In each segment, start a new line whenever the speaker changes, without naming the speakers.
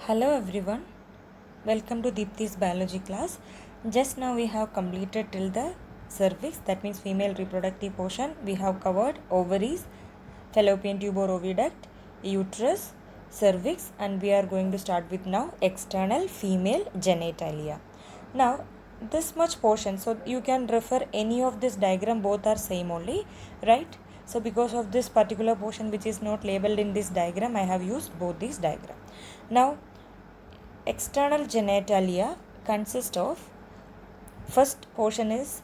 Hello everyone, welcome to Deepti's biology class. Just now we have completed till the cervix, that means female reproductive portion. We have covered ovaries, fallopian tube or oviduct, uterus, cervix, and we are going to start with now external female genitalia. Now this much portion, so you can refer any of this diagram, both are same only, right? So because of this particular portion which is not labeled in this diagram, I have used both these diagram. Now external genitalia consist of, first portion is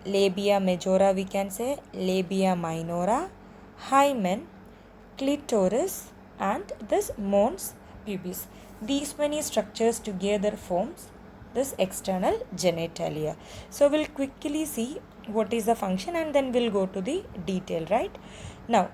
labia majora, we can say labia minora, hymen, clitoris, and this mons pubis. These many structures together forms this external genitalia. So we'll quickly see what is the function and then we'll go to the detail, right? Now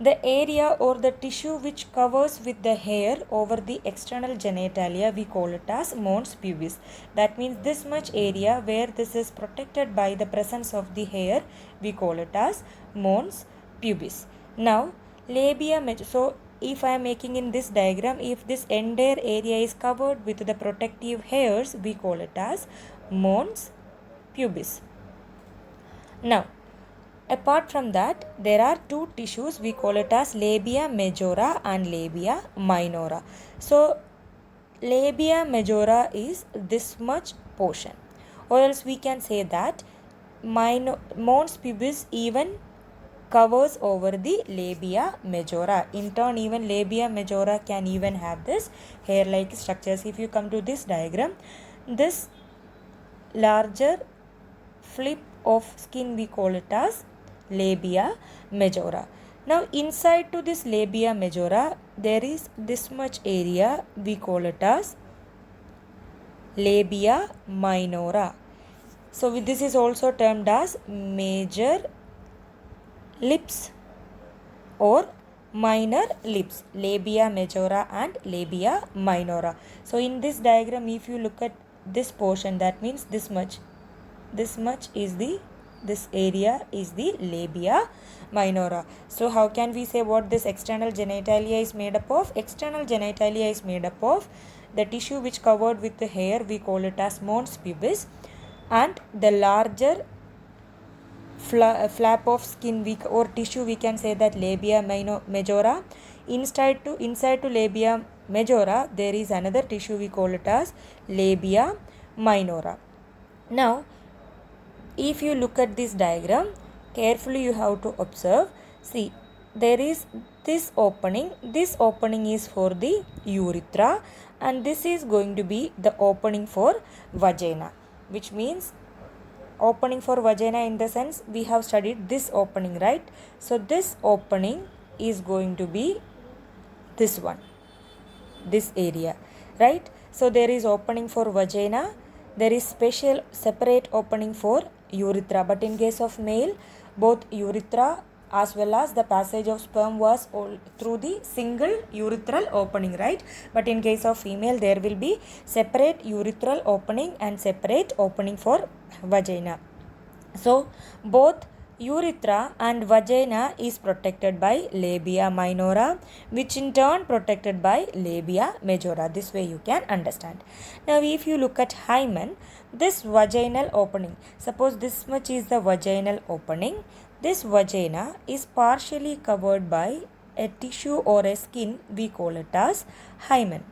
the area or the tissue which covers with the hair over the external genitalia, we call it as mons pubis. That means this much area where this is protected by the presence of the hair, we call it as mons pubis. Now labia majora, so if I am making in this diagram, if this entire area is covered with the protective hairs, we call it as mons pubis. Now apart from that, there are two tissues, we call it as labia majora and labia minora. So labia majora is this much portion, or else we can say that mons pubis even covers over the labia majora. In turn, even labia majora can even have this hair like structures. If you come to this diagram, this larger flip of skin, we call it as labia majora. Now inside to this labia majora, there is this much area, we call it as labia minora. So this is also termed as major lips or minor lips, labia majora and labia minora. So in this diagram, if you look at this portion, that means this much is the, this area is the labia minora. So how can we say what this external genitalia is made up of? External genitalia is made up of the tissue which covered with the hair, we call it as mons pubis, and the larger flap of skin or tissue, we can say that labia majora. Inside to labia majora, there is another tissue, we call it as labia minora. Now if you look at this diagram carefully, you have to observe. See, there is this opening is for the urethra, and this is going to be the opening for vagina, which means opening for vagina in the sense we have studied this opening, right? So this opening is going to be this one, this area, right? So there is opening for vagina, there is special separate opening for urethra, but in case of male, both urethra as well as the passage of sperm was all through the single urethral opening, right? But in case of female, there will be separate urethral opening and separate opening for vagina. So both urethra and vagina is protected by labia minora, which in turn protected by labia majora. This way you can understand. Now if you look at hymen, this vaginal opening, suppose this much is the vaginal opening, this vagina is partially covered by a tissue or a skin, we call it as hymen.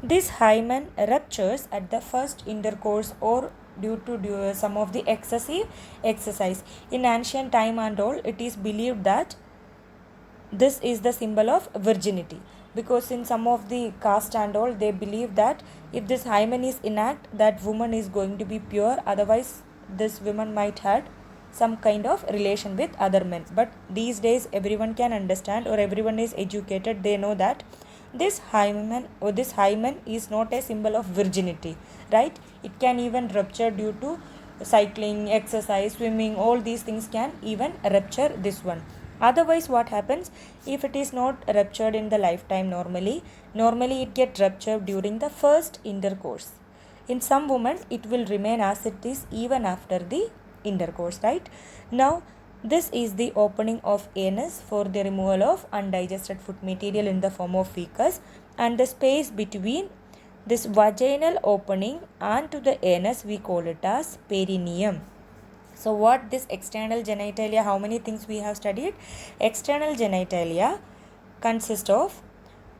This hymen ruptures at the first intercourse or due to some of the excessive exercise. In ancient time and all, it is believed that this is the symbol of virginity, because in some of the caste and all, they believe that if this hymen is intact, that woman is going to be pure, otherwise this woman might had some kind of relation with other men. But these days everyone can understand, or everyone is educated, they know that this hymen is not a symbol of virginity, right? It can even rupture due to cycling, exercise, swimming, all these things can even rupture this one. Otherwise what happens, if it is not ruptured in the lifetime, normally it get ruptured during the first intercourse. In some women it will remain as it is even after the intercourse, right? Now This is the opening of anus for the removal of undigested food material in the form of fecus, and the space between this vaginal opening and to the anus we call it as perineum. So what this external genitalia, how many things we have studied? External genitalia consist of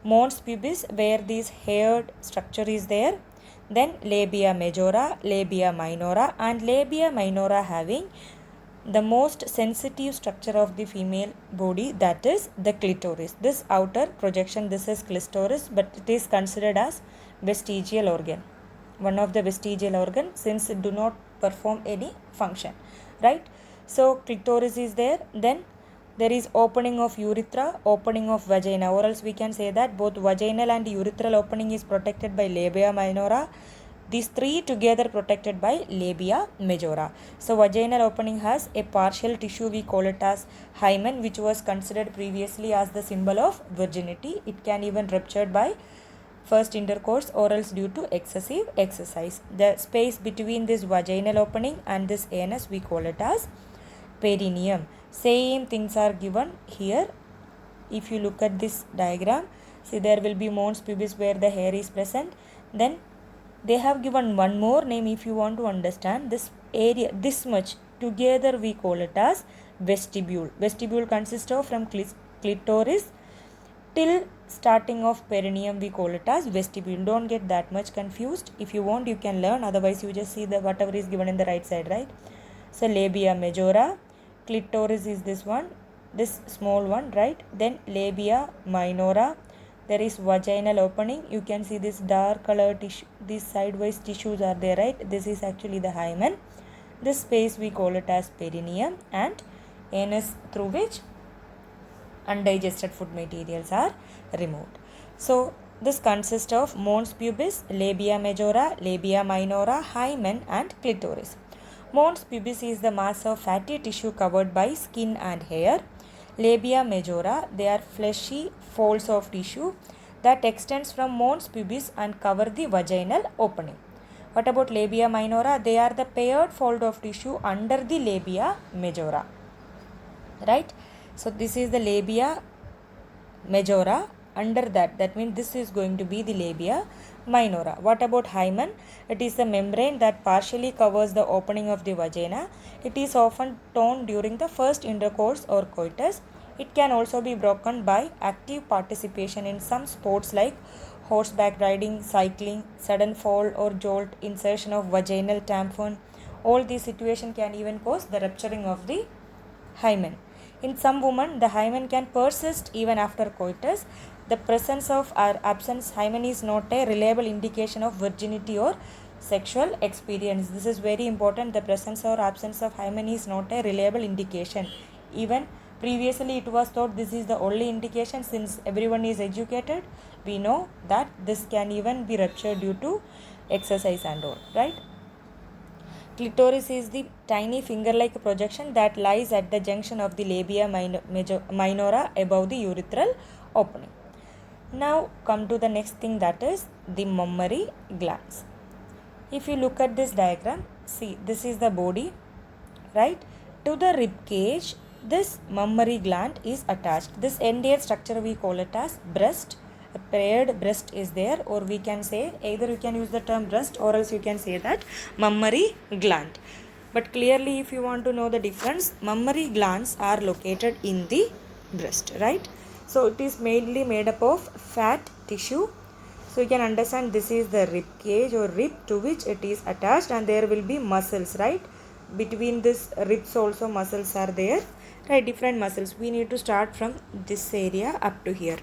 mons pubis, where this haired structure is there, then labia majora, labia minora, and labia minora having the most sensitive structure of the female body, that is the clitoris. This outer projection, this is clitoris, but it is considered as vestigial organ, one of the vestigial organ, since it do not perform any function, right? So clitoris is there, then there is opening of urethra, opening of vagina, or else we can say that both vaginal and urethral opening is protected by labia minora. These three together protected by labia majora. So vaginal opening has a partial tissue, we call it as hymen, which was considered previously as the symbol of virginity. It can even ruptured by first intercourse or else due to excessive exercise. The space between this vaginal opening and this anus we call it as perineum. Same things are given here. If you look at this diagram, see there will be mons pubis where the hair is present. Then they have given one more name if you want to understand this area, this much together we call it as vestibule. Vestibule consists of from clitoris till starting of perineum we call it as vestibule. Don't get that much confused. If you want you can learn, otherwise you just see the whatever is given in the right side, right? So labia majora, clitoris is this one, this small one, right? Then labia minora, there is vaginal opening. You can see this dark color tissue, these sideways tissues are there, right? This is actually the hymen. This space we call it as perineum, and anus through which undigested food materials are removed. So this consists of mons pubis, labia majora, labia minora, hymen, and clitoris. Mons pubis is the mass of fatty tissue covered by skin and hair. Labia majora, they are fleshy folds of tissue that extends from mons pubis and cover the vaginal opening. What about labia minora? They are the paired fold of tissue under the labia majora, right? So this is the labia majora. Under that means this is going to be the labia minora. What about hymen? It is the membrane that partially covers the opening of the vagina. It is often torn during the first intercourse or coitus. It can also be broken by active participation in some sports like horseback riding, cycling, sudden fall or jolt, insertion of vaginal tampon. All these situations can even cause the rupturing of the hymen. In some women, the hymen can persist even after coitus. The presence of or absence hymen is not a reliable indication of virginity or sexual experience. This is very important. The presence or absence of hymen is not a reliable indication. Even previously it was thought this is the only indication. Since everyone is educated, we know that this can even be ruptured due to exercise and all, right? Clitoris is the tiny finger-like projection that lies at the junction of the labia minora above the urethral opening. Now come to the next thing, that is the mammary glands. If you look at this diagram, see this is the body, right? To the rib cage, this mammary gland is attached. This entire structure we call it as breast. A paired breast is there, or we can say either you can use the term breast or else you can say that mammary gland. But clearly if you want to know the difference, mammary glands are located in the breast, right? So it is mainly made up of fat tissue. So you can understand this is the rib cage or rib to which it is attached, and there will be muscles, right? Between this ribs also muscles are there, right? Different muscles. We need to start from this area up to here.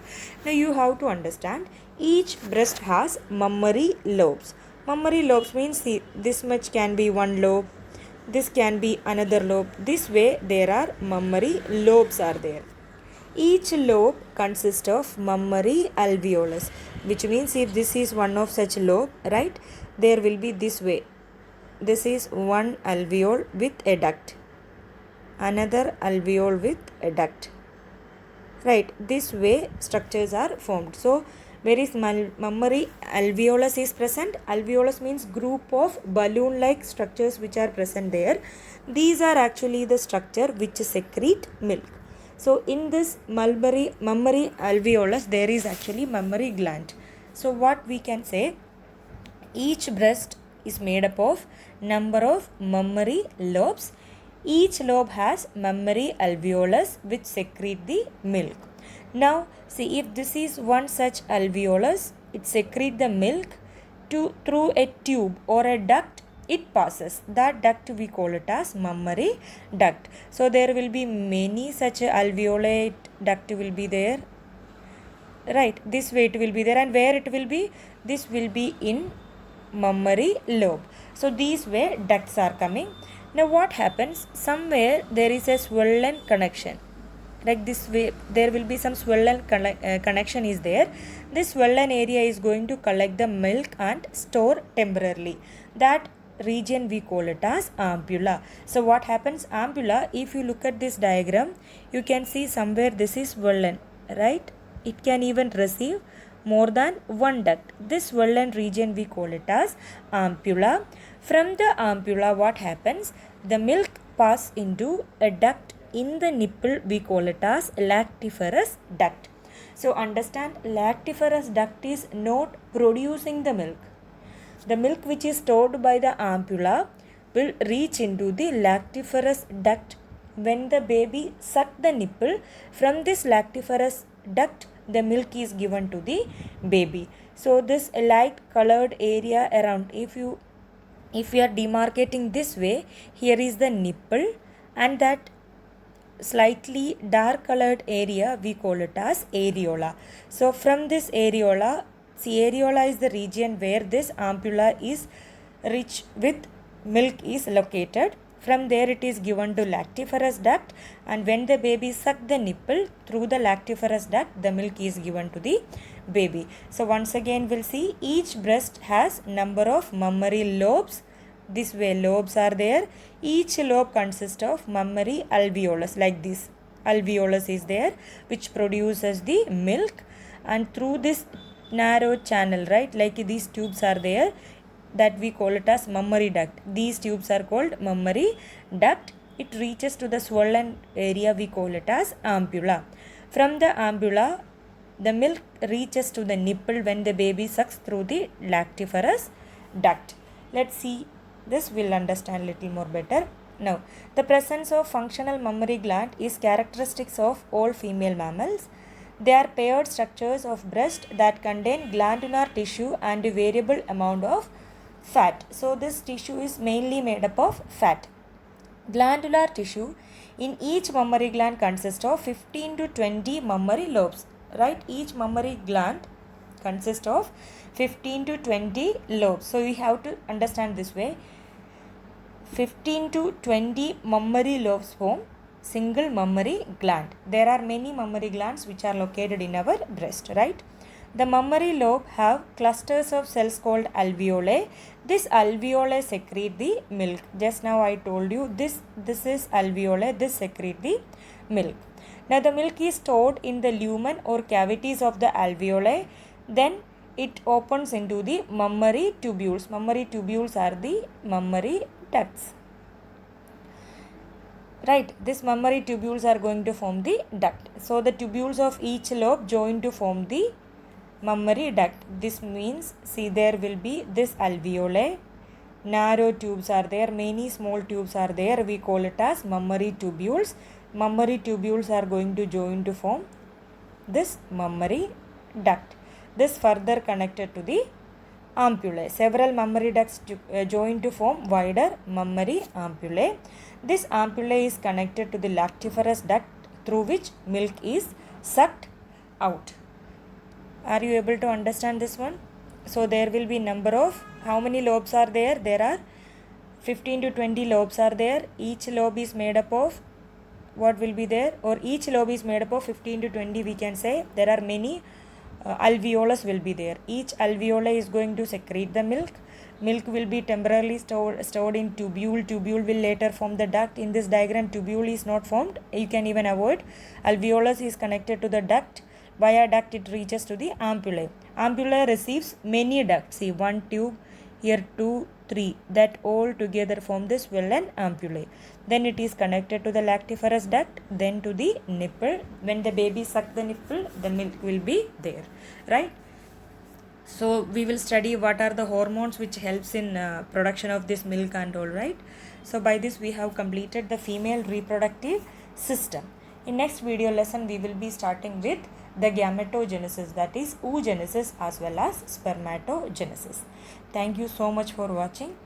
Now you have to understand each breast has mammary lobes. Mammary lobes means, see, this much can be one lobe, this can be another lobe. This way there are mammary lobes are there. Each lobe consists of mammary alveolus, which means if this is one of such lobe, right, there will be this way. This is one alveole with a duct, another alveole with a duct, right? This way structures are formed. So Where is mammary alveolus is present? Alveolus means group of balloon-like structures which are present there. These are actually the structure which secrete milk. So in this mammary alveolus, there is actually mammary gland. So what we can say, each breast is made up of number of mammary lobes. Each lobe has mammary alveolus which secrete the milk. Now see, if this is one such alveolus, it secrete the milk through a tube or a duct it passes. That duct we call it as mammary duct. So there will be many such alveolate duct will be there. Right, this way it will be there, and where it will be? This will be in mammary lobe. So these way ducts are coming. Now what happens? Somewhere there is a swollen connection. Like this way, there will be some swollen connection is there. This swollen area is going to collect the milk and store temporarily. That region we call it as ampulla. So what happens? Ampulla, if you look at this diagram, you can see somewhere this is swollen, right? It can even receive more than one duct. This swollen region we call it as ampulla. From the ampulla, what happens? The milk pass into a duct in the nipple, we call it as lactiferous duct. So understand, lactiferous duct is not producing the milk. The milk which is stored by the ampulla will reach into the lactiferous duct. When the baby suck the nipple, from this lactiferous duct the milk is given to the baby. So this light colored area around, if you are demarcating this way, here is the nipple, and that slightly dark colored area we call it as areola. So from this areola, see, areola is the region where this ampulla is rich with milk is located. From there it is given to lactiferous duct, and when the baby suck the nipple, through the lactiferous duct the milk is given to the baby. So once again we'll see, each breast has number of mammary lobes. This way lobes are there. Each lobe consists of mammary alveolus, like this. Alveolus is there which produces the milk, and through this narrow channel, right, like these tubes are there, that we call it as mammary duct. These tubes are called mammary duct. It reaches to the swollen area, we call it as ampulla. From the ampulla, the milk reaches to the nipple when the baby sucks through the lactiferous duct. Let's see this, will understand little more better. Now, the presence of functional mammary gland is characteristics of all female mammals. They are paired structures of breast that contain glandular tissue and a variable amount of fat. So this tissue is mainly made up of fat. Glandular tissue in each mammary gland consists of 15 to 20 mammary lobes. Right, each mammary gland consists of 15 to 20 lobes. So we have to understand this way. 15 to 20 mammary lobes form single mammary gland. There are many mammary glands which are located in our breast, right? The mammary lobe have clusters of cells called alveoli. This alveoli secrete the milk. Just now I told you this is alveoli, this secrete the milk. Now the milk is stored in the lumen or cavities of the alveoli. Then it opens into the mammary tubules. Mammary tubules are the mammary ducts. Right, this mammary tubules are going to form the duct. So the tubules of each lobe join to form the mammary duct. This means, see, there will be this alveoli, narrow tubes are there, many small tubes are there, we call it as mammary tubules. Mammary tubules are going to join to form this mammary duct. This further connected to the ampullae. Several mammary ducts join to form wider mammary ampullae. This ampullae is connected to the lactiferous duct through which milk is sucked out. Are you able to understand this one? So there will be number of, how many lobes are there? There are 15 to 20 lobes are there. Each lobe is made up of, what will be there? Or each lobe is made up of 15 to 20, we can say. There are many alveolus will be there. Each alveoli is going to secrete the milk. Milk will be temporarily stored in tubule. Tubule will later form the duct. In this diagram, tubule is not formed. You can even avoid. Alveolus is connected to the duct. Via duct it reaches to the ampullae. Ampullae receives many ducts. See, one tube, here 2, 3, that all together form the swollen ampullae. Then it is connected to the lactiferous duct, then to the nipple. When the baby suck the nipple, the milk will be there, right? So we will study what are the hormones which helps in production of this milk and all, right? So by this we have completed the female reproductive system. In next video lesson we will be starting with the gametogenesis, that is oogenesis as well as spermatogenesis. Thank you so much for watching.